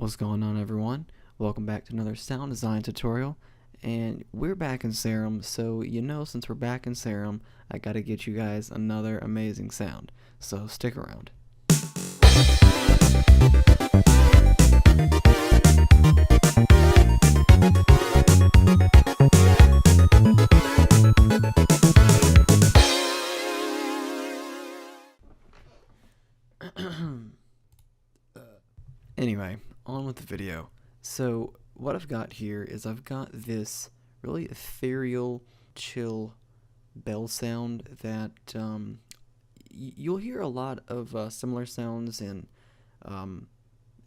What's going on, everyone? Welcome back to another sound design tutorial, and we're back in Serum. So since we're back in Serum, I gotta get you guys another amazing sound, so stick around. Anyway, on with the video. So what I've got here is I've got this really ethereal, chill bell sound that you'll hear a lot of similar sounds in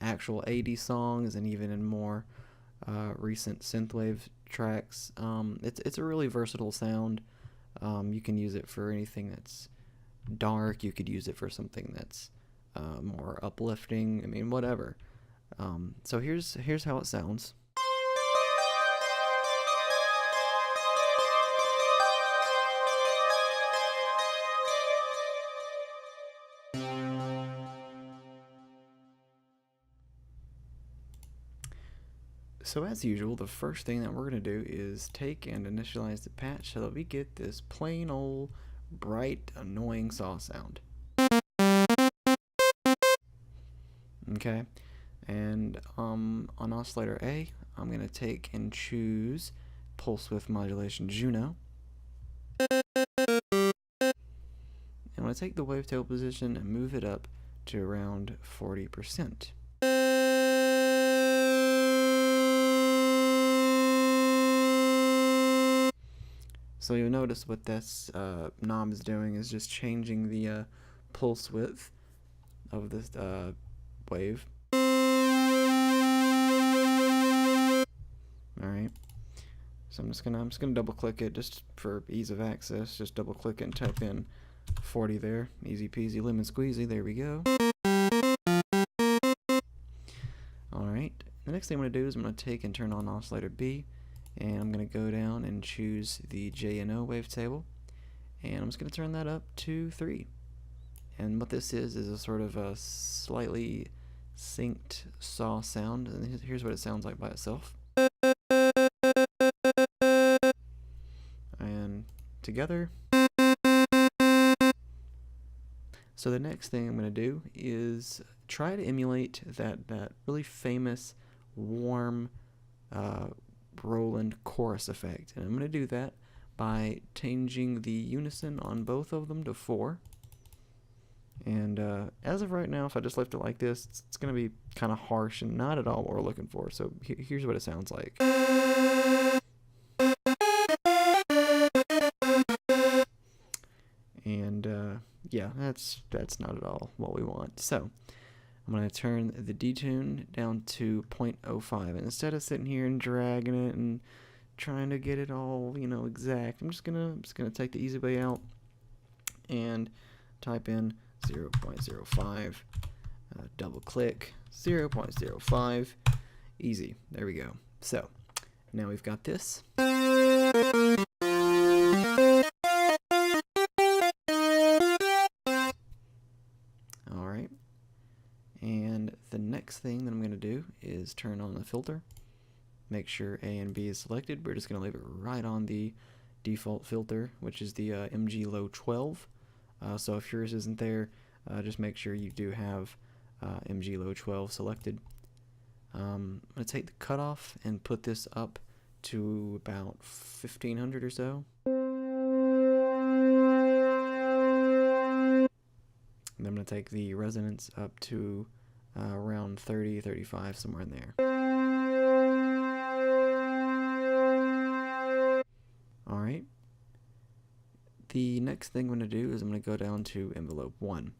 actual 80s songs and even in more recent synthwave tracks. It's a really versatile sound. You can use it for anything that's dark. You could use it for something that's more uplifting. I mean, whatever. So here's how it sounds. So as usual, the first thing that we're going to do is take and initialize the patch so that we get this plain old bright annoying saw sound. Okay, and on oscillator A, I'm going to take and choose pulse width modulation Juno. I'm going to take the wavetable position and move it up to around 40%. So you'll notice what this knob is doing is just changing the pulse width of this wave. Alright, so I'm just gonna double click it just for ease of access. Just double click it and type in 40 there. Easy peasy lemon squeezy. There we go. Alright, the next thing I'm gonna do is I'm gonna take and turn on oscillator B, and I'm gonna go down and choose the J and O wavetable, and I'm just gonna turn that up to 3. And what this is a sort of a slightly synced saw sound, and here's what it sounds like by itself. And together. So the next thing I'm going to do is try to emulate that really famous warm Roland chorus effect. And I'm going to do that by changing the unison on both of them to 4. And as of right now, if I just left it like this, it's going to be kind of harsh and not at all what we're looking for. So here's what it sounds like. And yeah, that's not at all what we want. So I'm going to turn the detune down to 0.05. And instead of sitting here and dragging it and trying to get it all, exact, I'm just gonna take the easy way out and type in 0.05, double click 0.05, easy. There we go. So now we've got this. Alright, and the next thing that I'm going to do is turn on the filter. Make sure A and B is selected. We're just going to leave it right on the default filter, which is the MG Low 12. So if yours isn't there, just make sure you do have MG Low 12 selected. I'm going to take the cutoff and put this up to about 1500 or so. And I'm going to take the resonance up to around 30, 35, somewhere in there. Alright. The next thing I'm going to do is I'm going to go down to envelope 1.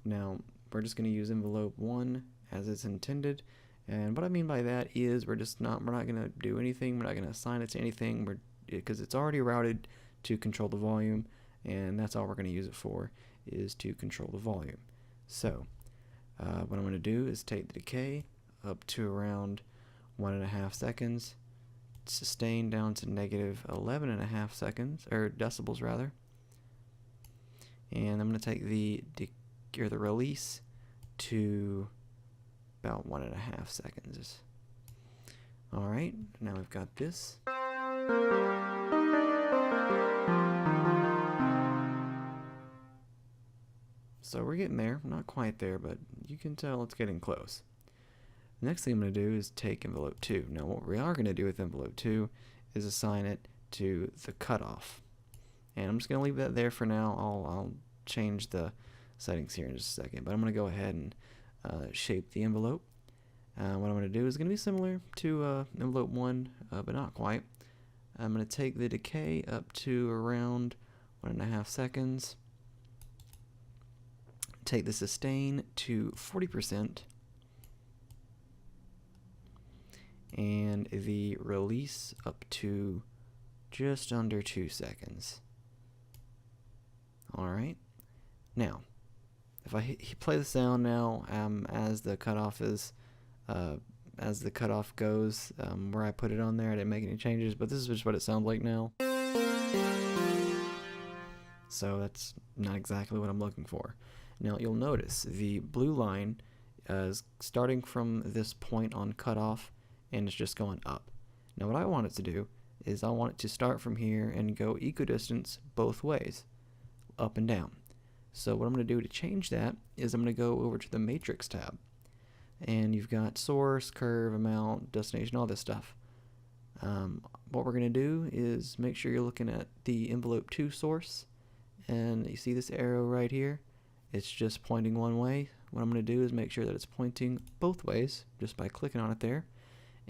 Now, we're just going to use envelope 1 as it's intended. And what I mean by that is we're not going to do anything. We're not going to assign it to anything because it's already routed to control the volume, and that's all we're going to use it for, is to control the volume. So what I'm going to do is take the decay up to around 1.5 seconds, sustain down to negative 11.5 seconds, or decibels rather, and I'm going to take the release to about 1.5 seconds. Alright, now we've got this. So we're getting there, not quite there, but you can tell it's getting close. The next thing I'm going to do is take envelope 2. Now what we are going to do with envelope 2 is assign it to the cutoff. And I'm just going to leave that there for now. I'll change the settings here in just a second, but I'm going to go ahead and shape the envelope. What I'm going to do is going to be similar to envelope 1, but not quite. I'm going to take the decay up to around 1.5 seconds. Take the sustain to 40%. And the release up to just under 2 seconds. Alright. Now, if I play the sound now, as the cutoff goes, where I put it on there, I didn't make any changes, but this is just what it sounds like now. So that's not exactly what I'm looking for. Now you'll notice the blue line is starting from this point on cutoff, and it's just going up. Now what I want it to do is I want it to start from here and go equidistance both ways, up and down. So what I'm going to do to change that is I'm going to go over to the matrix tab, and you've got source, curve, amount, destination, all this stuff. What we're going to do is make sure you're looking at the envelope 2 source, and you see this arrow right here. It's just pointing one way. What I'm going to do is make sure that it's pointing both ways just by clicking on it there.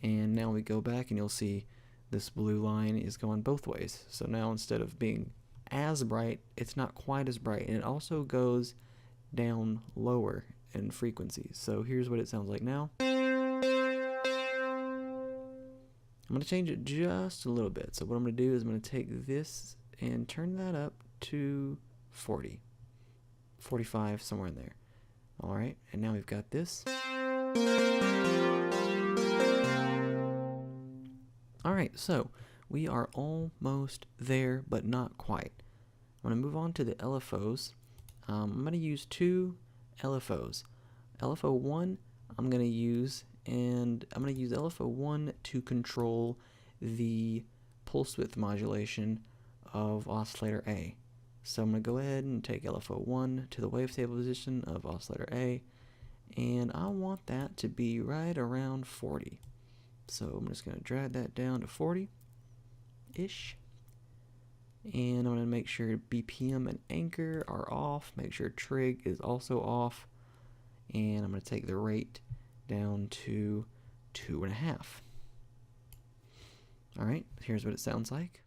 And now we go back and you'll see this blue line is going both ways. So now instead of being as bright, it's not quite as bright, and it also goes down lower in frequency. So here's what it sounds like now. I'm going to change it just a little bit. So what I'm going to do is I'm going to take this and turn that up to 40, 45, somewhere in there. Alright, and now we've got this. Alright, so we are almost there, but not quite. I'm going to move on to the LFOs. I'm going to use 2 LFOs. LFO 1 I'm going to use, and I'm going to use LFO 1 to control the pulse width modulation of oscillator A. So I'm going to go ahead and take LFO 1 to the wavetable position of oscillator A, and I want that to be right around 40. So I'm just going to drag that down to 40-ish. And I'm going to make sure BPM and anchor are off. Make sure trig is also off. And I'm going to take the rate down to 2.5. Alright, here's what it sounds like.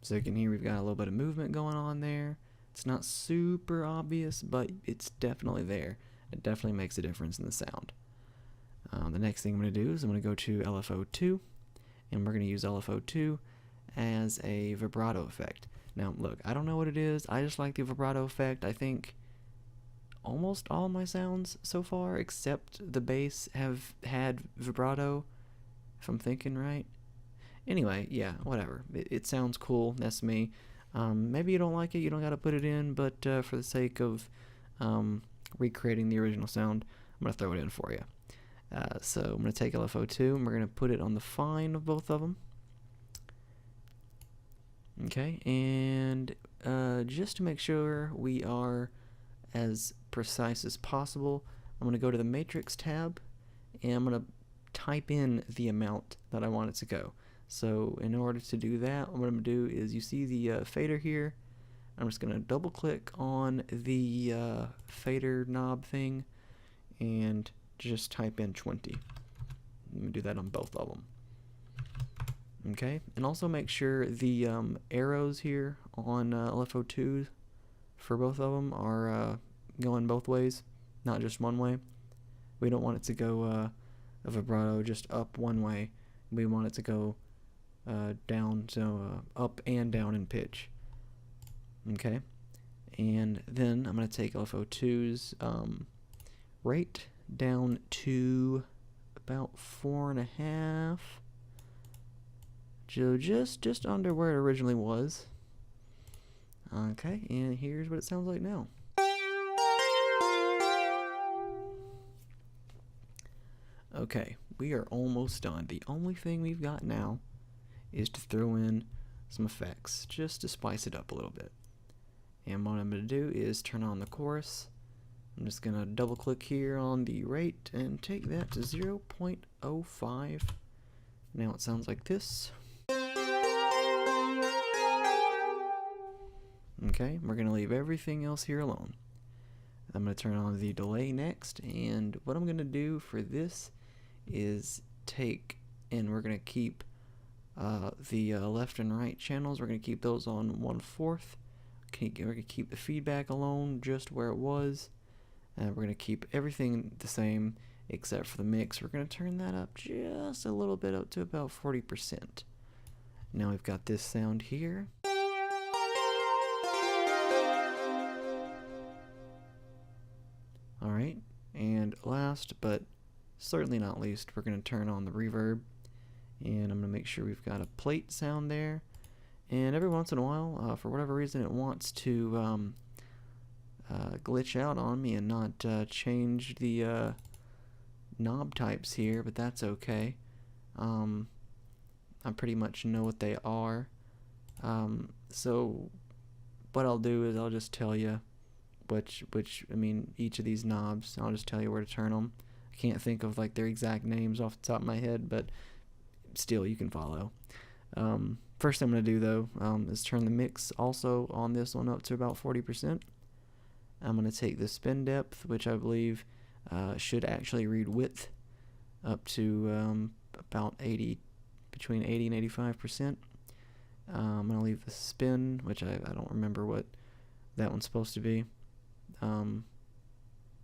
So you can hear we've got a little bit of movement going on there. It's not super obvious, but it's definitely there. It definitely makes a difference in the sound. The next thing I'm going to do is I'm going to go to LFO 2, and we're going to use LFO 2 as a vibrato effect. Now look, I don't know what it is, I just like the vibrato effect. I think almost all my sounds so far, except the bass, have had vibrato, if I'm thinking right. Anyway, yeah, whatever. It sounds cool, that's me. Maybe you don't like it, you don't gotta put it in, but for the sake of recreating the original sound, I'm going to throw it in for you. So I'm going to take LFO 2 and we're going to put it on the fine of both of them. Okay, and just to make sure we are as precise as possible, I'm going to go to the matrix tab and I'm going to type in the amount that I want it to go. So in order to do that, what I'm going to do is, you see the fader here. I'm just going to double click on the fader knob thing and just type in 20. Let me do that on both of them. Okay, and also make sure the arrows here on LFO 2 for both of them are going both ways, not just one way. We don't want it to go a vibrato just up one way. We want it to go down, so up and down in pitch. Okay, and then I'm going to take LFO 2's rate down to about 4.5. So just under where it originally was. Okay, and here's what it sounds like now. Okay, we are almost done. The only thing we've got now is to throw in some effects just to spice it up a little bit. And what I'm going to do is turn on the chorus. I'm just going to double click here on the rate and take that to 0.05. Now it sounds like this. Okay, we're going to leave everything else here alone. I'm going to turn on the delay next, and what I'm going to do for this is take, and we're going to keep the left and right channels, we're going to keep those on 1/4. We're going to keep the feedback alone just where it was. We're going to keep everything the same except for the mix. We're going to turn that up just a little bit, up to about 40%. Now we've got this sound here. Alright, and last but certainly not least, we're going to turn on the reverb, and I'm going to make sure we've got a plate sound there. And every once in a while, for whatever reason, it wants to glitch out on me and not change the knob types here, but that's okay. I pretty much know what they are. So what I'll do is I'll just tell you each of these knobs. I'll just tell you where to turn them. I can't think of like their exact names off the top of my head, but still you can follow. First thing I'm going to do though is turn the mix also on this one up to about 40%. I'm going to take the spin depth, which I believe should actually read width, up to about between 80 and 85%. I'm going to leave the spin, which I don't remember what that one's supposed to be.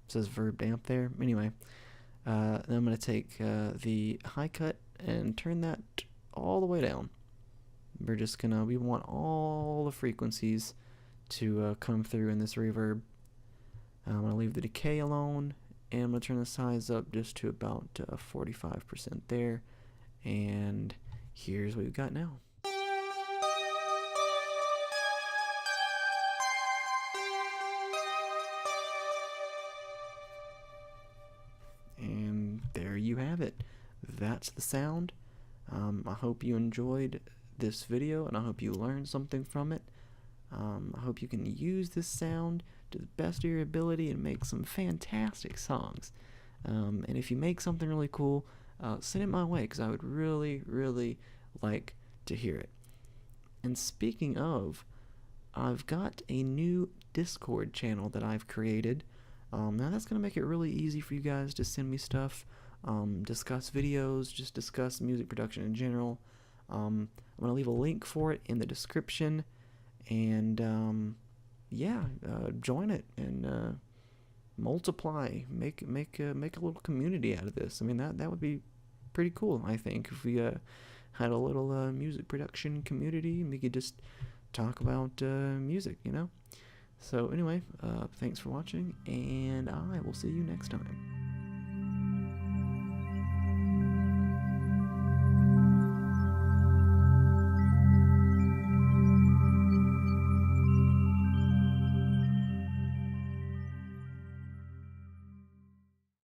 Says verb damp there. Anyway, then I'm going to take the high cut and turn that all the way down. We want all the frequencies to come through in this reverb. I'm going to leave the decay alone, and I'm going to turn the size up just to about 45% there. And here's what we've got now. And there you have it. That's the sound. I hope you enjoyed this video, and I hope you learned something from it. I hope you can use this sound to the best of your ability and make some fantastic songs. And if you make something really cool, send it my way, because I would really, really like to hear it. And speaking of, I've got a new Discord channel that I've created. Now that's going to make it really easy for you guys to send me stuff, discuss videos, just discuss music production in general. I'm going to leave a link for it in the description, and yeah, join it and multiply, make a little community out of this. I mean, that would be pretty cool, I think, if we had a little music production community and we could just talk about music, you know. So anyway, thanks for watching, and I will see you next time.